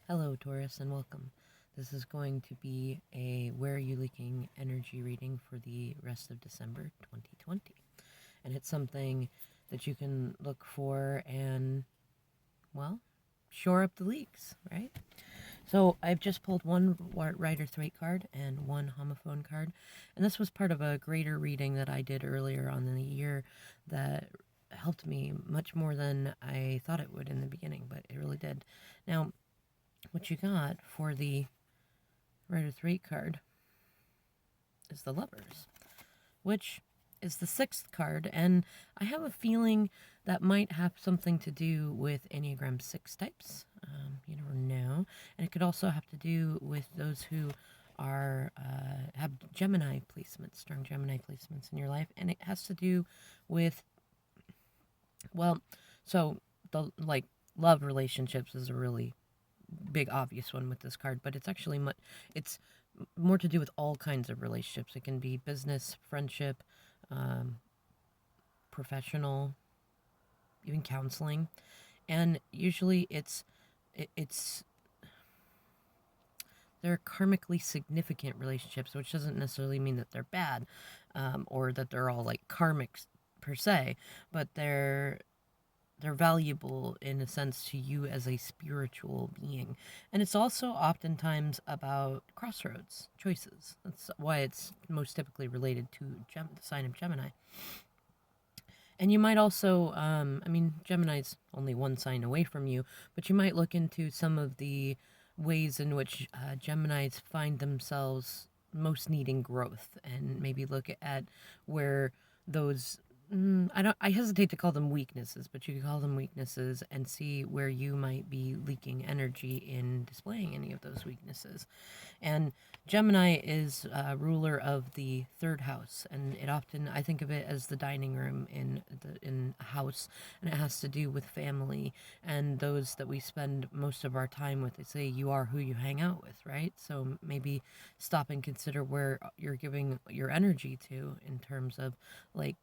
Hello, Taurus, and welcome. This is going to be a Where Are You Leaking energy reading for the rest of December 2020. And it's something that you can look for and, well, shore up the leaks, right? So I've just pulled one Rider Thwaite card and one homophone card. And this was part of a greater reading that I did earlier on in the year that helped me much more than I thought it would in the beginning, but it really did. Now, what you got for the Rider Thwaite card is the Lovers, which is the sixth card, and I have a feeling that might have something to do with Enneagram 6 types. You never know. And it could also have to do with those who are have Gemini placements, strong Gemini placements in your life, and it has to do with, well, so the love relationships is a really big obvious one with this card, but it's actually it's more to do with all kinds of relationships. It can be business, friendship, um, professional, even counseling, and usually it's they're karmically significant relationships, which doesn't necessarily mean that they're bad, or that they're all like karmic per se, but they're valuable in a sense to you as a spiritual being. And it's also oftentimes about crossroads, choices. That's why it's most typically related to the sign of Gemini. And you might also, Gemini's only one sign away from you, but you might look into some of the ways in which Geminis find themselves most needing growth, and maybe look at where those I hesitate to call them weaknesses, but you could call them weaknesses and see where you might be leaking energy in displaying any of those weaknesses. And Gemini is ruler of the third house, and it often, I think of it as the dining room in a house, and it has to do with family and those that we spend most of our time with. They say you are who you hang out with, right? So maybe stop and consider where you're giving your energy to in terms of like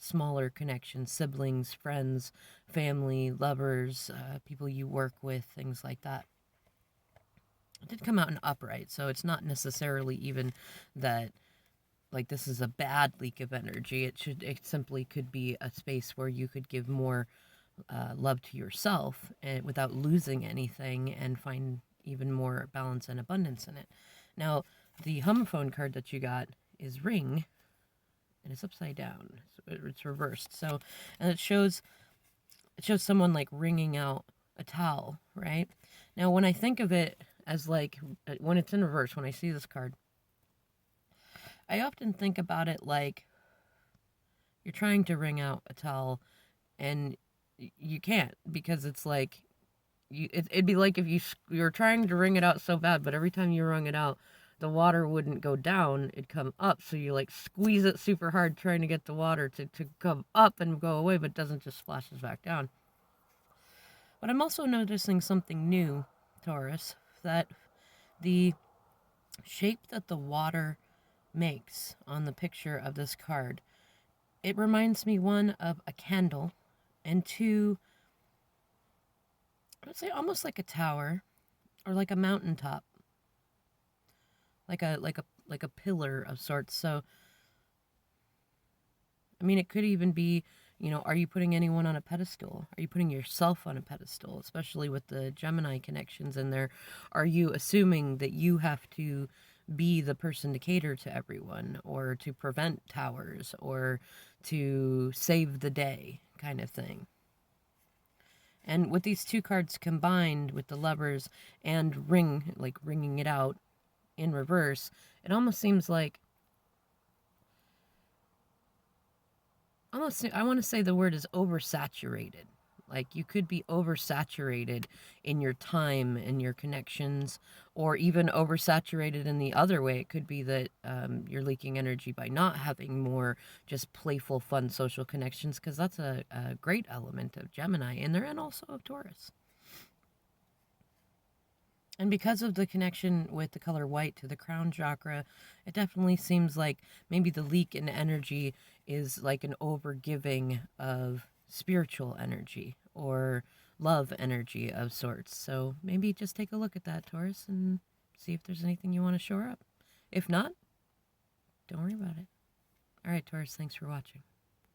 smaller connections, siblings, friends, family, lovers, people you work with, things like that. It did come out in upright, so it's not necessarily even that like this is a bad leak of energy. It simply could be a space where you could give more love to yourself and without losing anything, and find even more balance and abundance in it. Now, the homophone card that you got is Ring, and it's upside down. So it's reversed. So, and it shows someone like wringing out a towel, right? Now, when I think of it as like when it's in reverse, when I see this card, I often think about it like you're trying to wring out a towel and you can't, because it's like it'd be like if you're trying to wring it out so bad, but every time you wrung it out, the water wouldn't go down, it'd come up. So you like squeeze it super hard trying to get the water to come up and go away, but it doesn't, just splashes back down. But I'm also noticing something new, Taurus, that the shape that the water makes on the picture of this card, it reminds me, one, of a candle, and two, I would say almost like a tower or like a mountaintop, like a pillar of sorts. So I mean, it could even be, are you putting anyone on a pedestal? Are you putting yourself on a pedestal, especially with the Gemini connections in there? Are you assuming that you have to be the person to cater to everyone, or to prevent towers, or to save the day kind of thing? And with these two cards combined with the Lovers and Ring, like ringing it out in reverse, it almost seems like, almost, I want to say the word is oversaturated. Like you could be oversaturated in your time and your connections, or even oversaturated in the other way. It could be that you're leaking energy by not having more just playful, fun social connections, because that's a great element of Gemini in there, and also of Taurus. And because of the connection with the color white to the crown chakra, it definitely seems like maybe the leak in energy is like an overgiving of spiritual energy, or love energy of sorts. So maybe just take a look at that, Taurus, and see if there's anything you want to shore up. If not, don't worry about it. All right, Taurus, thanks for watching.